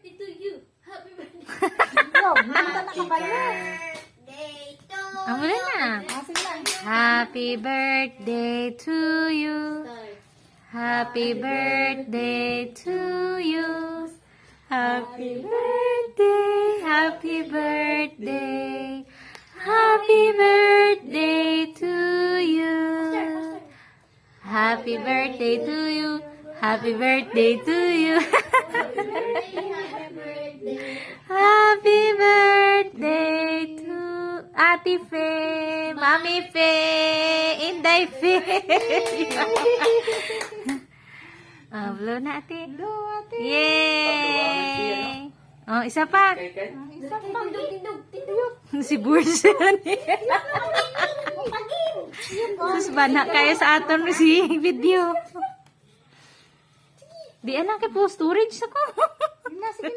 birthday to you. Happy birthday. Yo, nanta na ka ba yun? Birthday to Ang wala na. Sige lang. Happy birthday to you. Happy birthday to you. Happy birthday, happy birthday. Happy birthday to you. Happy birthday to you. Happy birthday to you. Happy birthday to Ate Fe, Mami Fe, Inday Fe. Blow na ate. Hello, ate. Yay! Oh, isa pa. Isa pa. Tindog. Si Bursan. Sus, bana kayo sa aton si video. Di anak kay po storage sa ko. Sige na, sige na.